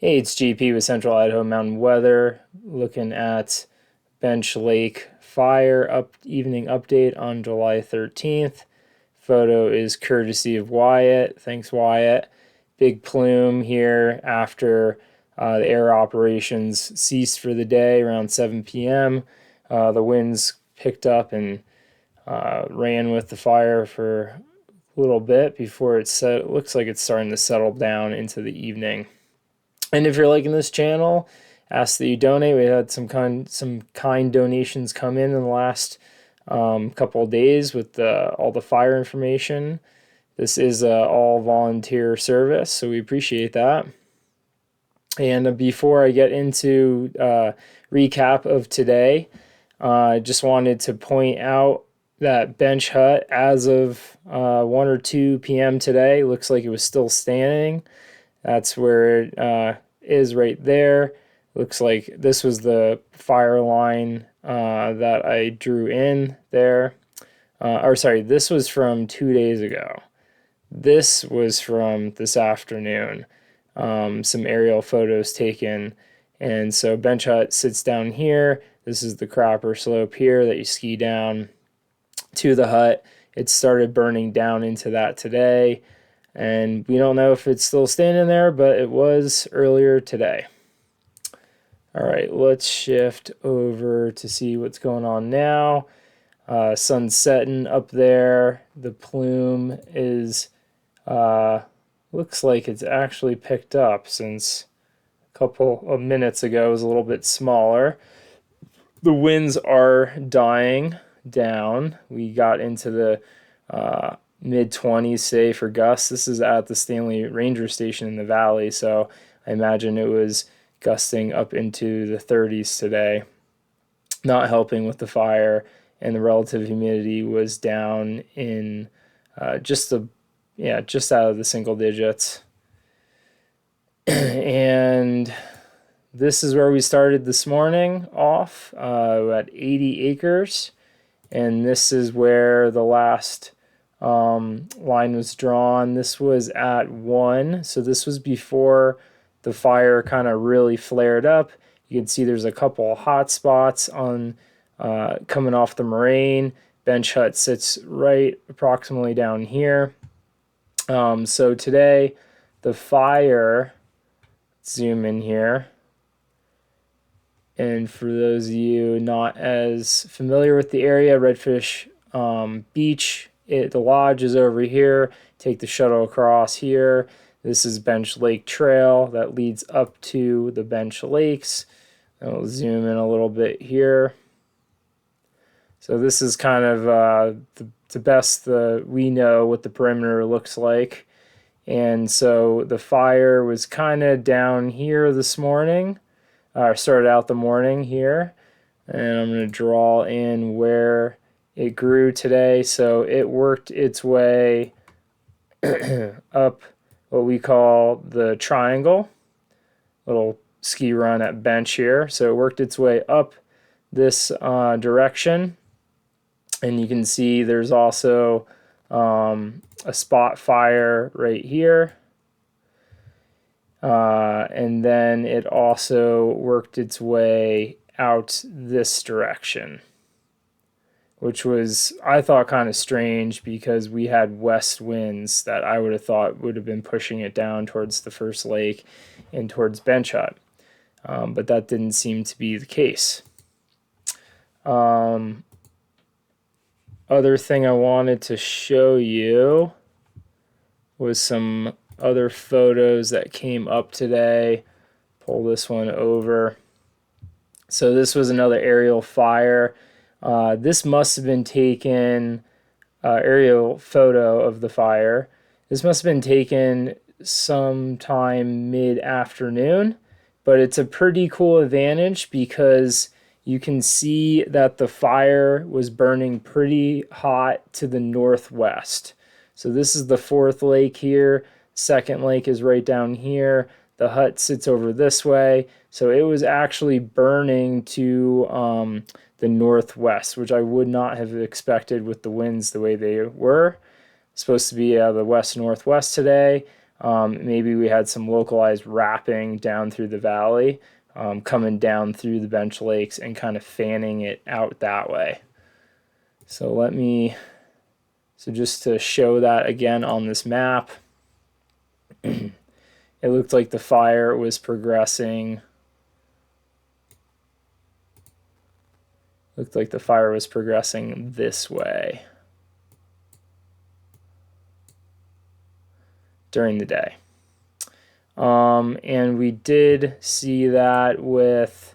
Hey, it's GP with Central Idaho Mountain Weather, looking at Bench Lake fire evening update on July 13th. Photo is courtesy of Wyatt. Thanks, Wyatt. Big plume here after the air operations ceased for the day around 7 p.m. The winds picked up and ran with the fire for a little bit before it looks like it's starting to settle down into the evening. And if you're liking this channel, ask that you donate. We had some kind donations come in the last couple of days with all the fire information. This is all volunteer service, so we appreciate that. And before I get into recap of today, I just wanted to point out that bench hut as of 1 or 2 p.m. today looks like it was still standing. That's where it is right there. Looks like this was the fire line that I drew in there. Or sorry, this was from 2 days ago. This was from this afternoon. Some aerial photos taken. And so bench hut sits down here. This is the crapper slope here that you ski down to the hut. It started burning down into that today. And we don't know if it's still standing there, but it was earlier today. All right, let's shift over to see what's going on now. Sun setting up there. The plume is, looks like it's actually picked up since a couple of minutes ago it was a little bit smaller. The winds are dying down. We got into the mid-20s, say, for gusts. This is at the Stanley Ranger Station in the valley, so I imagine it was gusting up into the 30s today, not helping with the fire, and the relative humidity was down in just out of the single digits. And this is where we started this morning off at 80 acres, and this is where the last line was drawn. This was at 1, so this was before the fire kind of really flared up. You can see there's a couple of hot spots on coming off the moraine. Bench hut sits right approximately down here. So today the fire, zoom in here, and for those of you not as familiar with the area, Redfish Beach, the lodge is over here. Take the shuttle across here. This is Bench Lake Trail that leads up to the Bench Lakes. I'll zoom in a little bit here. So this is kind of the best we know what the perimeter looks like. And so the fire was kind of down here this morning. Started out the morning here. And I'm going to draw in where it grew today. So it worked its way up what we call the triangle, little ski run at bench here. So it worked its way up this direction. And you can see there's also a spot fire right here. And then it also worked its way out this direction, which was, I thought, kind of strange because we had west winds that I would have thought would have been pushing it down towards the first lake and towards Bench Hut. But that didn't seem to be the case. Other thing I wanted to show you was some other photos that came up today. Pull this one over. So this was another aerial fire. This must have been taken, aerial photo of the fire. This must have been taken sometime mid-afternoon, but it's a pretty cool advantage because you can see that the fire was burning pretty hot to the northwest. So this is the fourth lake here. Second lake is right down here. The hut sits over this way. So it was actually burning to the northwest, which I would not have expected with the winds the way they were. It's supposed to be the west-northwest today. Maybe we had some localized wrapping down through the valley, coming down through the bench lakes and kind of fanning it out that way. So just to show that again on this map, it looked like the fire was progressing. Looked like the fire was progressing this way during the day. And we did see that with,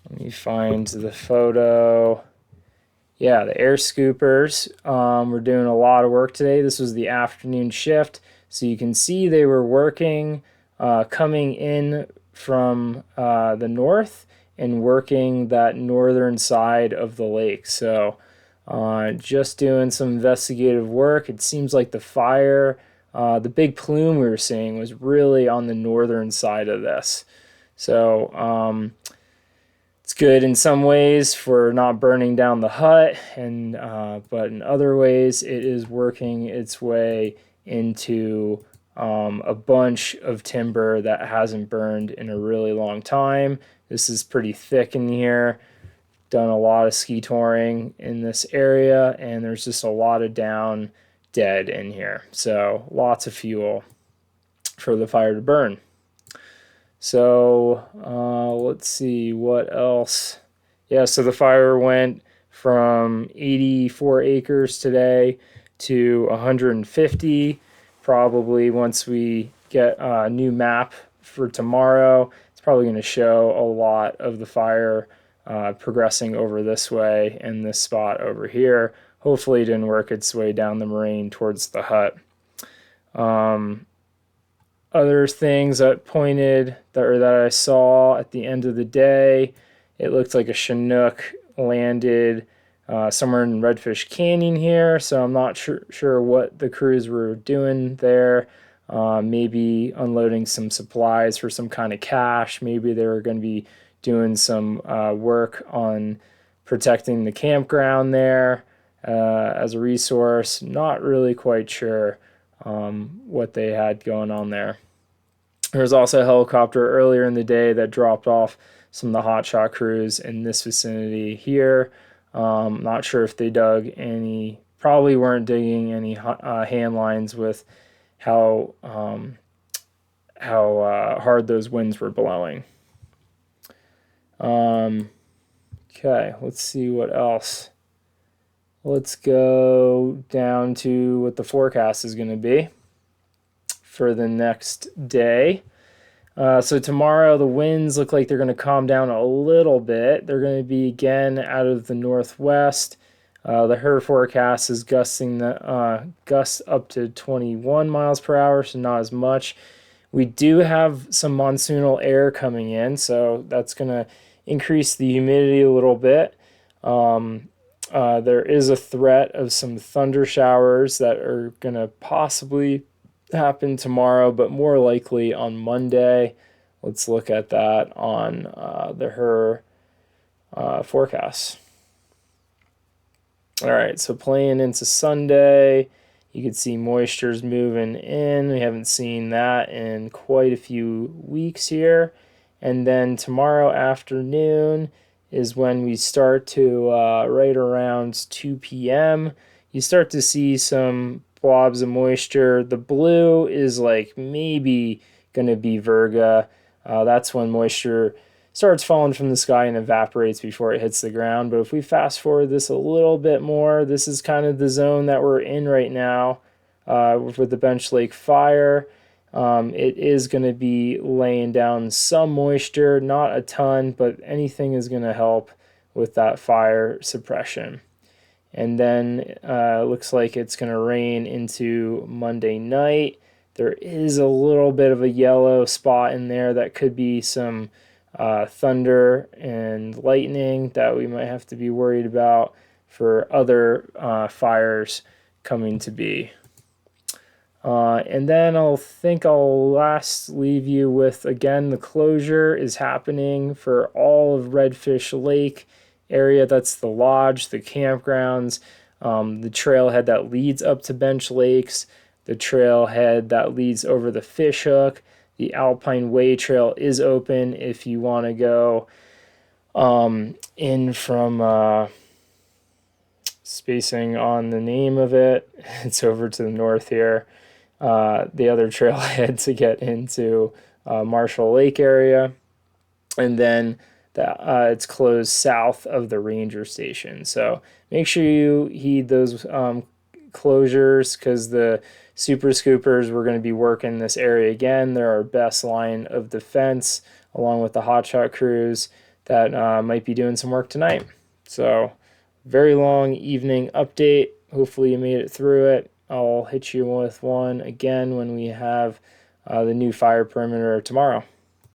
let me find the photo. Yeah, the air scoopers were doing a lot of work today. This was the afternoon shift. So you can see they were working, coming in from the north and working that northern side of the lake. So just doing some investigative work. It seems like the fire, the big plume we were seeing was really on the northern side of this. So it's good in some ways for not burning down the hut, and but in other ways it is working its way into a bunch of timber that hasn't burned in a really long time. This is pretty thick in here. Done a lot of ski touring in this area, and there's just a lot of down dead in here. So lots of fuel for the fire to burn. So let's see what else. Yeah, so the fire went from 84 acres today to 150. Probably once we get a new map for tomorrow, it's probably going to show a lot of the fire progressing over this way and this spot over here. Hopefully it didn't work its way down the moraine towards the hut. Other things that pointed that I saw at the end of the day, it looked like a Chinook landed somewhere in Redfish Canyon here, so I'm not sure what the crews were doing there. Maybe unloading some supplies for some kind of cache. Maybe they were going to be doing some work on protecting the campground there as a resource. Not really quite sure what they had going on there. There was also a helicopter earlier in the day that dropped off some of the hotshot crews in this vicinity here. Not sure if they dug any, probably weren't digging any hand lines with how hard those winds were blowing. Okay, let's see what else. Let's go down to what the forecast is going to be for the next day. So tomorrow the winds look like they're going to calm down a little bit. They're going to be again out of the northwest. The HER forecast is gusting gusts up to 21 miles per hour, so not as much. We do have some monsoonal air coming in, so that's going to increase the humidity a little bit. There is a threat of some thunder showers that are going to possibly happen tomorrow, but more likely on Monday. Let's look at that on the HER forecast. All right, so playing into Sunday, you can see moisture's moving in. We haven't seen that in quite a few weeks here. And then tomorrow afternoon is when we start to, right around 2 p.m., you start to see some blobs of moisture. The blue is like maybe going to be Virga. That's when moisture starts falling from the sky and evaporates before it hits the ground. But if we fast forward this a little bit more, this is kind of the zone that we're in right now with the Bench Lake fire. It is going to be laying down some moisture, not a ton, but anything is going to help with that fire suppression. And then it looks like it's going to rain into Monday night. There is a little bit of a yellow spot in there that could be some thunder and lightning that we might have to be worried about for other fires coming to be. And then I'll last leave you with, again, the closure is happening for all of Redfish Lake area. That's the lodge, the campgrounds, the trailhead that leads up to Bench Lakes. the trailhead that leads over the fish hook. The Alpine Way Trail is open if you want to go in from spacing on the name of it. It's over to the north here. The other trailhead to get into Marshall Lake area. And then it's closed south of the ranger station. So make sure you heed those closures, because the super scoopers, we're going to be working this area again. They're our best line of defense, along with the hotshot crews that might be doing some work tonight. So very long evening update. Hopefully you made it through it. I'll hit you with one again when we have the new fire perimeter tomorrow.